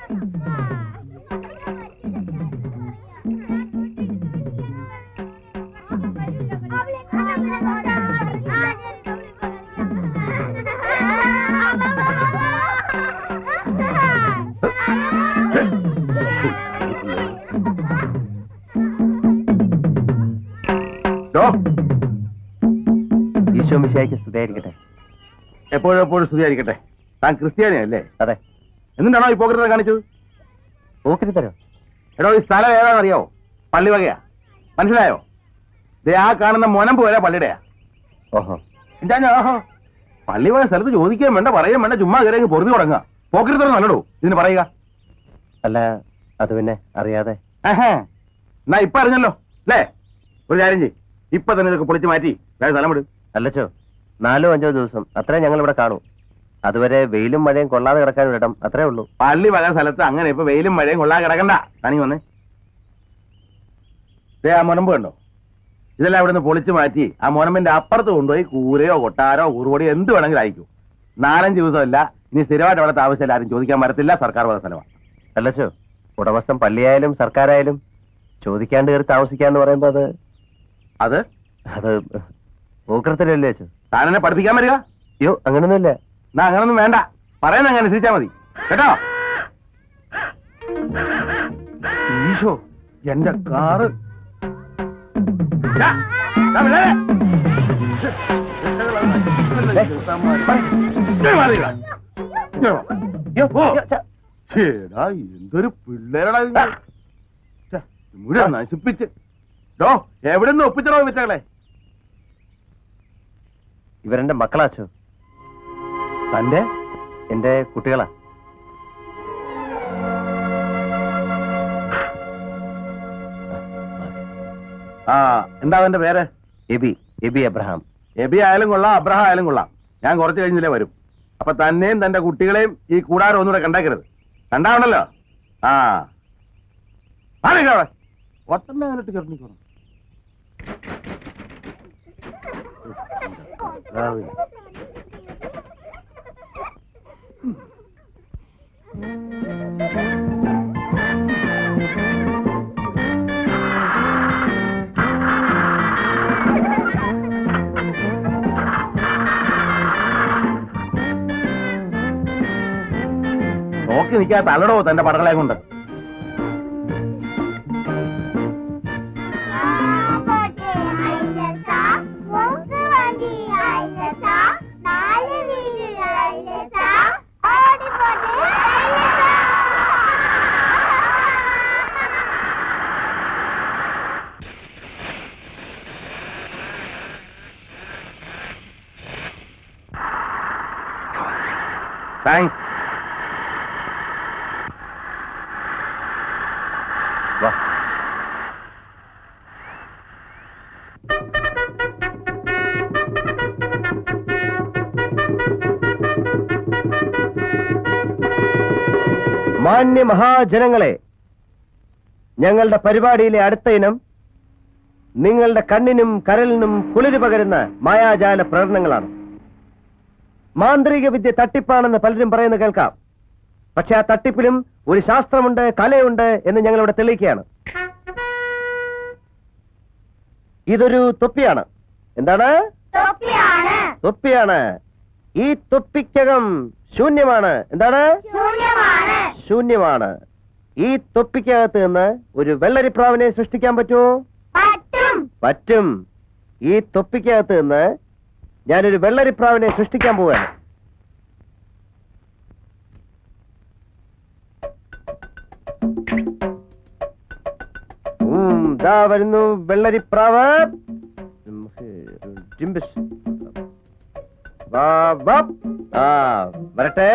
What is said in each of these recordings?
ഈശോ മിശിഹായ്ക്ക് സ്തുതിയായിരിക്കട്ടെ. എപ്പോഴും സ്തുതിയായിരിക്കട്ടെ. താൻ ക്രിസ്ത്യാനിയല്ലേ? അതെ. എന്നിട്ടാണോ ഈ പോക്കറ്റ് കാണിച്ചത്? പോക്കറ്റ് തരോ? എടോ, ഈ സ്ഥലം ഏതാണെന്നറിയാവോ? പള്ളി വകയാ, മനസ്സിലായോ? ദേ ആ കാണുന്ന മൊനമ്പ് വരെ പള്ളിയുടെയാ. ഓഹോ. ഓഹോ, പള്ളി വക സ്ഥലത്ത് ചോദിക്കാൻ വേണ്ട, പറയാൻ വേണ്ട, ചുമ്മാ കയറി പൊറുതി തുടങ്ങുക. പോക്കറ്റ് തരം നല്ലടോ ഇതിന് പറയുക. അല്ല, അത് പിന്നെ അറിയാതെ. എന്നാ ഇപ്പൊ അറിഞ്ഞല്ലോ അല്ലേ? ഒരു കാര്യം ചെയ്യ്, ഇപ്പൊ തന്നെ ഇതൊക്കെ പൊളിച്ച് മാറ്റി വേറെ സ്ഥലം വിട്. അല്ലച്ചോ, 4-5 ദിവസം അത്രേ ഞങ്ങൾ ഇവിടെ കാണൂ. അതുവരെ വെയിലും മഴയും കൊള്ളാതെ കിടക്കാൻ ഇടം, അത്രേ ഉള്ളൂ. പള്ളി വക സ്ഥലത്ത് അങ്ങനെ ഇപ്പൊ വെയിലും മഴയും കൊള്ളാതെ കിടക്കണ്ട. തനി വന്നേ, ആ മുനമ്പ് കണ്ടോ? ഇതെല്ലാം ഇവിടെ നിന്ന് പൊളിച്ച് മാറ്റി ആ മുനമ്പിന്റെ അപ്പുറത്ത് കൊണ്ടുപോയി കൂരയോ കൊട്ടാരോ ഉറുപടിയോ എന്ത് വേണമെങ്കിലും അയക്കും. 4-5 ദിവസമല്ല, ഇനി സ്ഥിരമായിട്ട് അവിടെ ആവശ്യമില്ല, ആരും ചോദിക്കാൻ വരത്തില്ല. സർക്കാർ വക സ്ഥലമാണ്. അല്ലച്ചോ, ഉടമസ്ഥൻ പള്ളിയായാലും സർക്കാരായാലും ചോദിക്കാണ്ട് കയറി താമസിക്കാന്ന് പറയുമ്പോ അത് പൂക്കൃത്തിലല്ലേ അച്ചോ? താനെന്നെ പഠിപ്പിക്കാൻ വരിക? അയ്യോ, അങ്ങനൊന്നുമില്ല. എന്നാ അങ്ങനൊന്നും വേണ്ട, പറയുന്ന അങ്ങനെ അനുസരിച്ചാ മതി കേട്ടോ. ഈശോ, എന്റെ കാറ് എന്തൊരു പിള്ളേരടാ മുഴുവൻ നശിപ്പിച്ച്. എവിടെ നിന്ന് ഒപ്പിച്ചടോ വിറ്റകളെ? ഇവരെന്റെ മക്കളാച്ചോ. തന്റെ? എന്റെ കുട്ടികളാ. എന്താ അവന്റെ പേര്? AB Abraham. എബി ആയാലും കൊള്ളാം, അബ്രഹാം ആയാലും കൊള്ളാം. ഞാൻ കുറച്ച് കഴിഞ്ഞില്ലേ വരും. അപ്പൊ തന്നെയും തന്റെ കുട്ടികളെയും ഈ കൂടാരം ഒന്നുകൂടെ കണ്ടേക്കരുത്. കണ്ടാവണല്ലോ. അവിടെ ഒട്ടന്നെ അതിലിട്ട് ചേർന്നിക്കണം. നോക്കി നിൽക്കാത്ത അല്ലടോ തന്റെ പടകളെ കൊണ്ട്. താങ്ക്സ്. വാ. മാന്യ മഹാജനങ്ങളെ, ഞങ്ങളുടെ പരിപാടിയിലെ അടുത്ത ഇനം നിങ്ങളുടെ കണ്ണിനും കരലിനും കുളിര് പകരുന്ന മായാജാല പ്രകടനങ്ങളാണ്. മാന്ത്രിക വിദ്യ തട്ടിപ്പാണെന്ന് പലരും പറയുന്നത് കേൾക്കാം. പക്ഷെ ആ തട്ടിപ്പിലും ഒരു ശാസ്ത്രമുണ്ട്, കലയുണ്ട് എന്ന് ഞങ്ങളിവിടെ തെളിയിക്കുകയാണ്. ഇതൊരു തൊപ്പിയാണ്. എന്താണ്? തൊപ്പിയാണ്. ഈ തൊപ്പിക്കകം ശൂന്യമാണ്. എന്താണ്? ശൂന്യമാണ്. ഈ തൊപ്പിക്കകത്ത് നിന്ന് ഒരു വെള്ളരിപ്രാവിനെ സൃഷ്ടിക്കാൻ പറ്റുമോ? പറ്റും. ഈ തൊപ്പിക്കകത്ത് നിന്ന് ഞാനൊരു വെള്ളരിപ്രാവിനെ സൃഷ്ടിക്കാൻ പോവുകയാണ്. ദാ വരുന്നു വെള്ളരിപ്രാവ്. വരട്ടെ,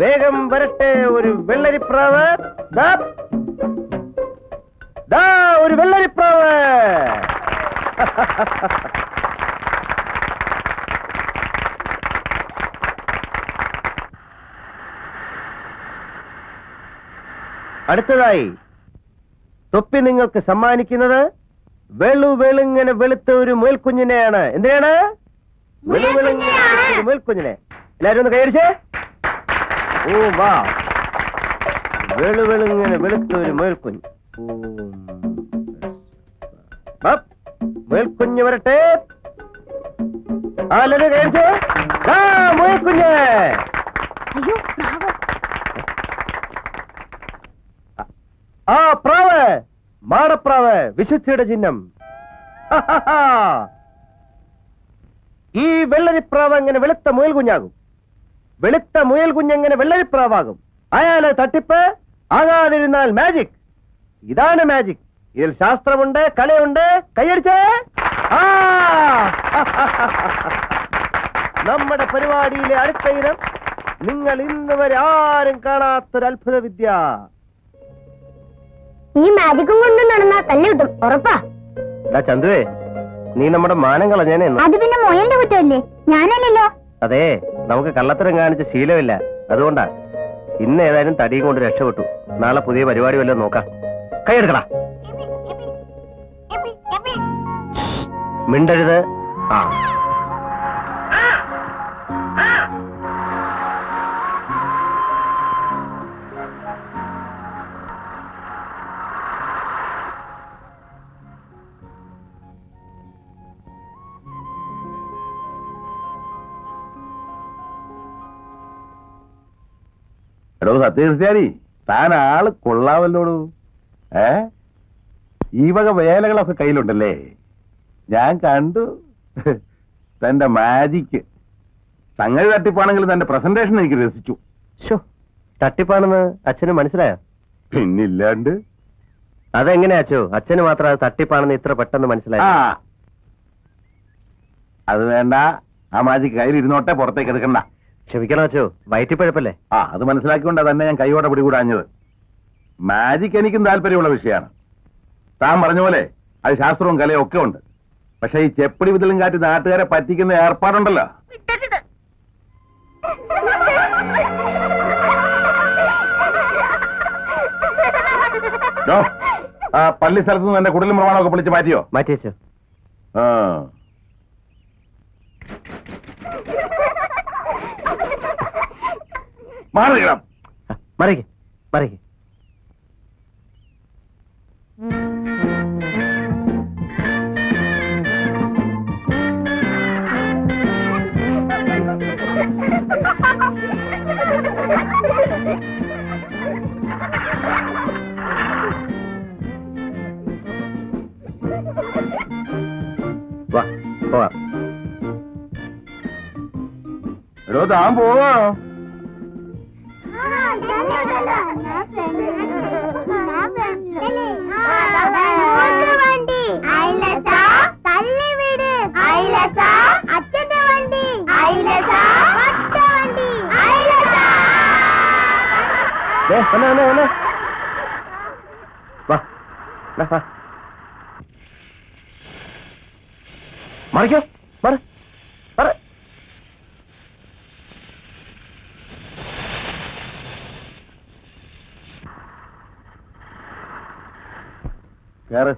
വേഗം വരട്ടെ. ഒരു വെള്ളരിപ്രാവ്. ദാ ഒരു വെള്ളരിപ്രാവ്. അടുത്തതായി തൊപ്പി നിങ്ങൾക്ക് സമ്മാനിക്കുന്നത് വെളുവെളുങ്ങനെ വെളുത്ത ഒരു മുയൽക്കുഞ്ഞിനെയാണ്. എന്തിനാണ്? വെളുവെളുങ്ങനെ ഒരു മുയൽക്കുഞ്ഞിനെ. എല്ലാവരും ഒന്ന് കൈയടിച്ചേ. ഓ വാ. വെളുവെളുങ്ങനെ വെളുത്ത ഒരു മുയൽക്കുഞ്ഞ്. മുയൽക്കുഞ്ഞ് വരട്ടെ. ആ ലത കഴിച്ചോ. മുയൽക്കുഞ്ഞ്. ആ പ്രാവ്, മാടപ്രാവ്, വിശുദ്ധിയുടെ ചിഹ്നം. ഈ വെള്ളരിപ്രാവ് എങ്ങനെ വെളുത്ത മുയൽ കുഞ്ഞാകും? വെളുത്ത മുയൽ കുഞ്ഞെങ്ങനെ വെള്ളരിപ്രാവാകും? അയാള് തട്ടിപ്പ് ആകാതിരുന്നാൽ മാജിക്. ഇതാണ് മാജിക്. ഇതിൽ ശാസ്ത്രമുണ്ട്, കലയുണ്ട്. കൈയടിച്ചേ. ആ നമ്മുടെ പരിപാടിയിലെ അടുത്ത ഇനം നിങ്ങൾ ഇന്ന് വരെ ആരും കാണാത്തൊരു അത്ഭുത വിദ്യ. ഈ മാജിക്കും കൊണ്ട് നടന്നാ തല്ല് കിട്ടും, ഉറപ്പാ. ചന്തുവേ, നീ നമ്മുടെ മാനം കളഞ്ഞേനെ. അത് പിന്നെ മൊയലിന്റെ കുറ്റമല്ലേ, ഞാനല്ലല്ലോ. അതെ, നമുക്ക് കള്ളത്തരം കാണിച്ച ശീലമില്ല, അതുകൊണ്ടാ. ഇന്ന് ഏതായാലും തടിയും കൊണ്ട് രക്ഷപ്പെട്ടു. നാളെ പുതിയ പരിപാടി വല്ലതും നോക്കാം. കൈയെടുക്കടാ. മിണ്ടരുത്. ആ എടോ സത്യക്രിസ്ത്യാനി, താൻ ആള് കൊള്ളാമല്ലോടൂ. ഈ വക വേലകളൊക്കെ കയ്യിലുണ്ടല്ലേ? ഞാൻ കണ്ടു തന്റെ മാജിക്ക്. സംഗതി തട്ടിപ്പാണെങ്കിൽ തന്റെ പ്രസന്റേഷൻ എനിക്ക് രസിച്ചു. തട്ടിപ്പാണെന്ന് അച്ഛന് മനസ്സിലായോ? പിന്നില്ലാണ്ട്. അതെങ്ങനെയാ അച്ഛോ? അച്ഛന് മാത്രം അത് തട്ടിപ്പാണെന്ന് ഇത്ര പെട്ടെന്ന് മനസ്സിലായി? അത് വേണ്ട, ആ മാജിക്ക് കയ്യിലിരുന്നോട്ടെ, പുറത്തേക്ക് എടുക്കണ്ട. ക്ഷമിക്കണം അച്ഛോ, വയറ്റിപ്പഴപ്പല്ലേ? അത് മനസ്സിലാക്കിക്കൊണ്ടാ തന്നെ ഞാൻ കൈയോടെ പിടികൂടാഞ്ഞത്. മാജിക് എനിക്കും താല്പര്യമുള്ള വിഷയമാണ്. താൻ പറഞ്ഞ പോലെ അത് ശാസ്ത്രവും കലയും ഒക്കെ ഉണ്ട്. പക്ഷെ ഈ ചെപ്പടി വിതലും കാറ്റി നാട്ടുകാരെ പറ്റിക്കുന്ന ഏർപ്പാടുണ്ടല്ലോ, പള്ളി സ്ഥലത്ത് നിന്ന് എന്റെ കുടലും പ്രമാണമൊക്കെ വിളിച്ച് മാറ്റിയോ? മാറ്റിയച്ചോ. മാറിക്കണം. മറിക്ക് മറിക്ക്. വാ പോവാം. എടോ താൻ പോവാ. മറിക്കോ, മറ മറ. കേറ്,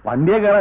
വണ്ടിയെ കേറ.